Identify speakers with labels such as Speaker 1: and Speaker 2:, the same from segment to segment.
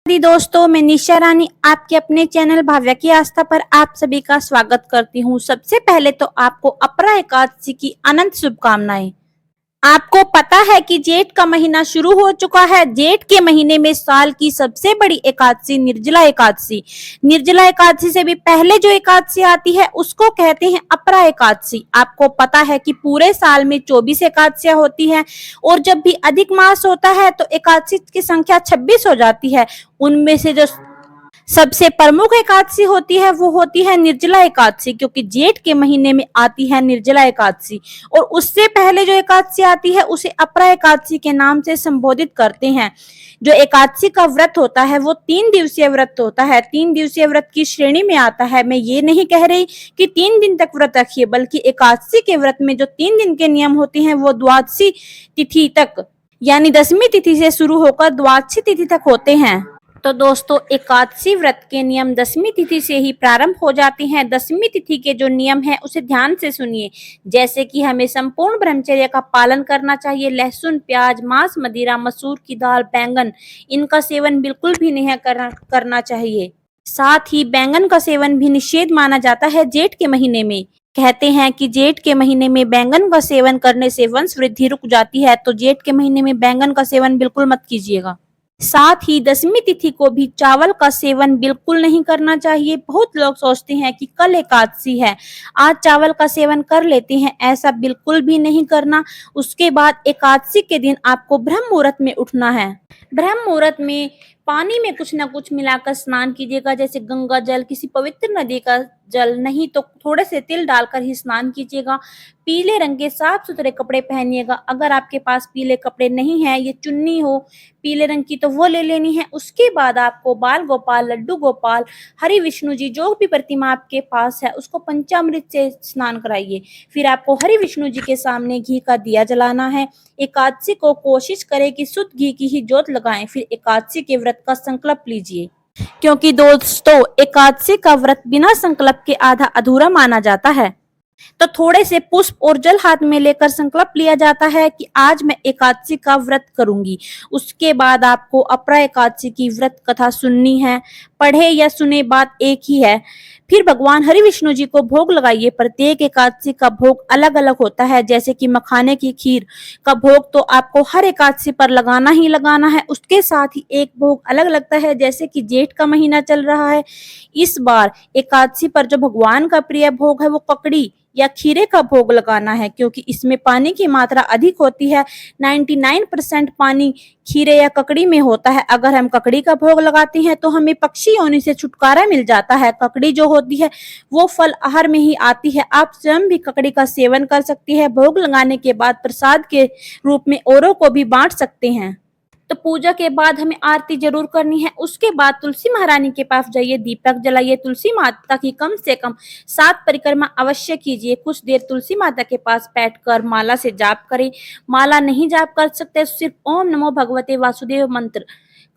Speaker 1: जी दोस्तों, मैं निशा रानी आपके अपने चैनल भाव्या की आस्था पर आप सभी का स्वागत करती हूँ। सबसे पहले तो आपको अपरा एकादशी की अनंत शुभकामनाएं। आपको पता है कि जेठ का महीना शुरू हो चुका है। जेठ के महीने में साल की सबसे बड़ी एकादशी निर्जला एकादशी। निर्जला एकादशी से भी पहले जो एकादशी आती है उसको कहते हैं अपरा एकादशी। आपको पता है कि पूरे साल में 24 एकादशियां होती हैं और जब भी अधिक मास होता है तो एकादशी की संख्या 26 हो जाती है। उनमें से जो सबसे प्रमुख एकादशी होती है वो होती है निर्जला एकादशी, क्योंकि जेठ के महीने में आती है निर्जला एकादशी। और उससे पहले जो एकादशी आती है उसे अपरा एकादशी के नाम से संबोधित करते हैं। जो एकादशी का व्रत होता है वो 3 दिवसीय व्रत होता है। 3 दिवसीय व्रत की श्रेणी में आता है। मैं ये नहीं कह रही कि 3 दिन तक व्रत रखिए, बल्कि एकादशी के व्रत में जो 3 दिन के नियम होते हैं वो द्वादशी तिथि तक यानी 10वीं तिथि से शुरू होकर द्वादशी तिथि तक होते हैं। तो दोस्तों, एकादशी व्रत के नियम 10वीं तिथि से ही प्रारंभ हो जाते हैं। 10वीं तिथि के जो नियम है उसे ध्यान से सुनिए। जैसे कि हमें संपूर्ण ब्रह्मचर्य का पालन करना चाहिए। लहसुन, प्याज, मांस, मदिरा, मसूर की दाल, बैंगन, इनका सेवन बिल्कुल भी नहीं करना चाहिए। साथ ही बैंगन का सेवन भी निषेध माना जाता है जेठ के महीने में। कहते हैं कि जेठ के महीने में बैंगन का सेवन करने से वंश वृद्धि रुक जाती है, तो जेठ के महीने में बैंगन का सेवन बिल्कुल मत कीजिएगा। साथ ही 10वीं तिथि को भी चावल का सेवन बिल्कुल नहीं करना चाहिए। बहुत लोग सोचते हैं कि कल एकादशी है, आज चावल का सेवन कर लेते हैं, ऐसा बिल्कुल भी नहीं करना। उसके बाद एकादशी के दिन आपको ब्रह्म मुहूर्त में उठना है। ब्रह्म मुहूर्त में पानी में कुछ ना कुछ मिलाकर स्नान कीजिएगा, जैसे गंगा जल, किसी पवित्र नदी का जल, नहीं तो थोड़े से तिल डालकर ही स्नान कीजिएगा। पीले रंग के साफ सुथरे कपड़े पहनिएगा। अगर आपके पास पीले कपड़े नहीं है, ये चुन्नी हो पीले रंग की तो वो ले लेनी है। उसके बाद आपको बाल गोपाल, लड्डू गोपाल, हरि विष्णु जी, जो भी प्रतिमा आपके पास है उसको पंचामृत से स्नान कराइए। फिर आपको हरि विष्णु जी के सामने घी का दिया जलाना है। एकादशी को कोशिश करें कि शुद्ध घी की ही जोत लगाएं। फिर एकादशी के व्रत का संकल्प लीजिए, क्योंकि दोस्तों एकादशी का व्रत बिना संकल्प के आधा अधूरा माना जाता है। तो थोड़े से पुष्प और जल हाथ में लेकर संकल्प लिया जाता है कि आज मैं एकादशी का व्रत करूंगी। उसके बाद आपको अपरा एकादशी की व्रत कथा सुननी है। पढ़े या सुने बात एक ही है। फिर भगवान हरि विष्णु जी को भोग लगाइए। प्रत्येक एकादशी का भोग अलग अलग होता है। जैसे कि मखाने की खीर का भोग तो आपको हर एकादशी पर लगाना ही लगाना है। उसके साथ ही एक भोग अलग लगता है, जैसे कि जेठ का महीना चल रहा है, इस बार एकादशी पर जो भगवान का प्रिय भोग है वो ककड़ी या खीरे का भोग लगाना है, क्योंकि इसमें पानी की मात्रा अधिक होती है। 99% पानी खीरे या ककड़ी में होता है। अगर हम ककड़ी का भोग लगाते हैं तो हमें पक्षी योनि से छुटकारा मिल जाता है। ककड़ी जो होती है वो फल आहार में ही आती है। आप स्वयं भी ककड़ी का सेवन कर सकती है। भोग लगाने के बाद प्रसाद के रूप में औरों को भी बांट सकते हैं। तो पूजा के बाद हमें आरती जरूर करनी है। उसके बाद तुलसी महारानी के पास जाइए, दीपक जलाइए। तुलसी माता की कम से कम 7 परिक्रमा अवश्य कीजिए। कुछ देर तुलसी माता के पास बैठकर माला से जाप करें। माला नहीं जाप कर सकते, सिर्फ ओम नमो भगवते वासुदेव मंत्र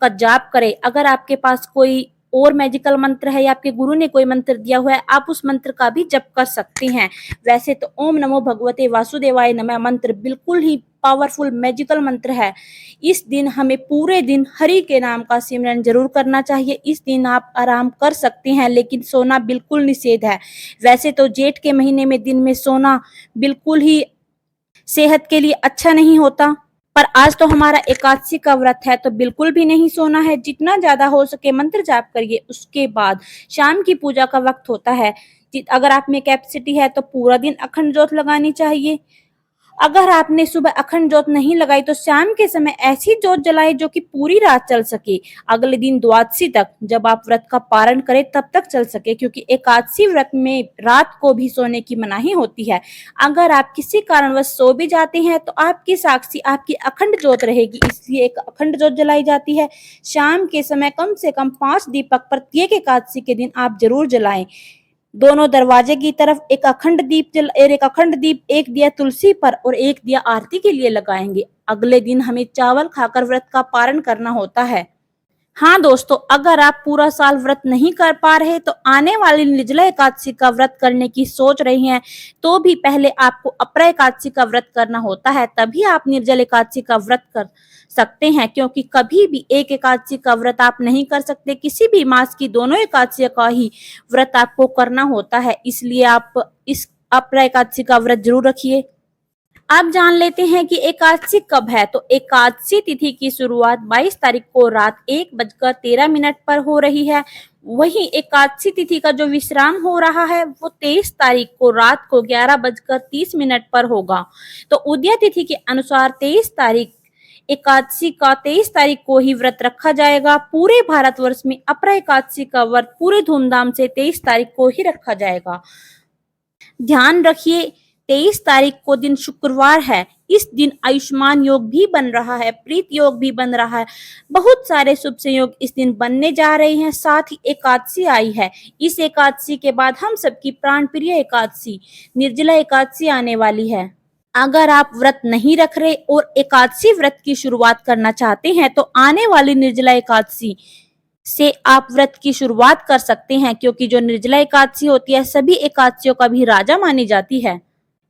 Speaker 1: का जाप करें। अगर आपके पास कोई और मैजिकल मंत्र है या आपके गुरु ने कोई मंत्र दिया हुआ है, आप उस मंत्र का भी जप कर सकते हैं। वैसे तो ओम नमो भगवते वासुदेवाय नमः मंत्र बिल्कुल ही पावरफुल मैजिकल मंत्र है। इस दिन हमें पूरे दिन हरि के नाम का सिमरन जरूर करना चाहिए। इस दिन आप आराम कर सकते हैं, लेकिन सोना बिल्कुल निषेध है। वैसे तो जेठ के महीने में दिन में सोना बिल्कुल ही सेहत के लिए अच्छा नहीं होता, पर आज तो हमारा एकादशी का व्रत है तो बिल्कुल भी नहीं सोना है। जितना ज्यादा हो सके मंत्र जाप करिए। उसके बाद शाम की पूजा का वक्त होता है। अगर आप में कैपेसिटी है तो पूरा दिन अखंड ज्योत लगानी चाहिए। अगर आपने सुबह अखंड ज्योत नहीं लगाई तो शाम के समय ऐसी ज्योत जलाए जो कि पूरी रात चल सके। अगले दिन द्वादशी तक जब आप व्रत का पारण करें तब तक चल सके, क्योंकि एकादशी व्रत में रात को भी सोने की मनाही होती है। अगर आप किसी कारणवश सो भी जाते हैं तो आपकी साक्षी आपकी अखंड ज्योत रहेगी, इसलिए एक अखंड ज्योत जलाई जाती है। शाम के समय कम से कम 5 दीपक प्रत्येक एकादशी के दिन आप जरूर जलाएं। दोनों दरवाजे की तरफ एक अखंड दीप, एक दिया तुलसी पर और एक दिया आरती के लिए लगाएंगे। अगले दिन हमें चावल खाकर व्रत का पारण करना होता है। हाँ दोस्तों, अगर आप पूरा साल व्रत नहीं कर पा रहे तो आने वाली निर्जला एकादशी का व्रत करने की सोच रही हैं, तो भी पहले आपको अपरा एकादशी का व्रत करना होता है, तभी आप निर्जल एकादशी का व्रत कर सकते हैं। क्योंकि कभी भी एक एकादशी का व्रत आप नहीं कर सकते, किसी भी मास की दोनों एकादशी का ही व्रत आपको करना होता है। इसलिए आप इस अपरा एकादशी का व्रत जरूर रखिए। अब जान लेते हैं कि एकादशी कब है। तो एकादशी तिथि की शुरुआत 22 तारीख को रात 1:13 पर हो रही है। वहीं एकादशी तिथि का जो विश्राम हो रहा है वो 23 तारीख को रात को 11:30 पर होगा। तो उदय तिथि के अनुसार 23 तारीख एकादशी का 23 तारीख को ही व्रत रखा जाएगा। पूरे भारतवर्ष में अपरा एकादशी का व्रत पूरे धूमधाम से 23 तारीख को ही रखा जाएगा। ध्यान रखिए, 23 तारीख को दिन शुक्रवार है। इस दिन आयुष्मान योग भी बन रहा है, प्रीत योग भी बन रहा है। बहुत सारे शुभ संयोग इस दिन बनने जा रहे हैं। साथ ही एकादशी आई है। इस एकादशी के बाद हम सबकी प्राण प्रिय एकादशी निर्जला एकादशी आने वाली है। अगर आप व्रत नहीं रख रहे और एकादशी व्रत की शुरुआत करना चाहते हैं तो आने वाली निर्जला एकादशी से आप व्रत की शुरुआत कर सकते हैं। क्योंकि जो निर्जला एकादशी होती है सभी एकादशियों का भी राजा मानी जाती है।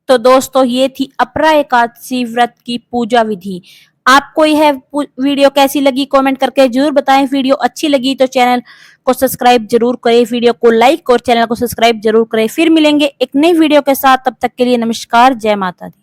Speaker 1: तो दोस्तों, ये थी अपरा एकादशी व्रत की पूजा विधि। आपको यह वीडियो कैसी लगी कमेंट करके जरूर बताएं। वीडियो अच्छी लगी तो चैनल को सब्सक्राइब जरूर करें, वीडियो को लाइक और चैनल को सब्सक्राइब जरूर करें। फिर मिलेंगे एक नई वीडियो के साथ, तब तक के लिए नमस्कार, जय माता दी।